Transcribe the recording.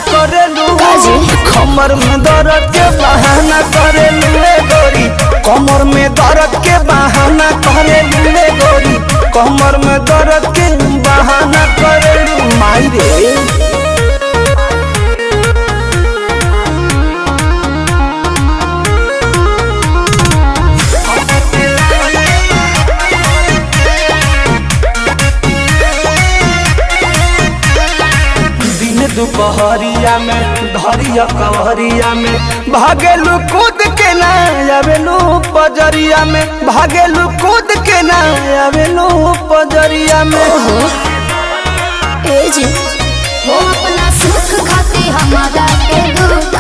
करेलू कमर में दर्द के बहाना करेलू गोरी कमर में दर्द के बहाना करेलू गोरी कमर में दर्द के बहाना करेलू माई रे। दुपहरिया में धरिया कवरिया में भागेलू कूद के ना आवेलू पजरिया में भागेलू कूद के ना आवेलू पजरिया में ए जी वो अपना सुख खाते हमारा के दुख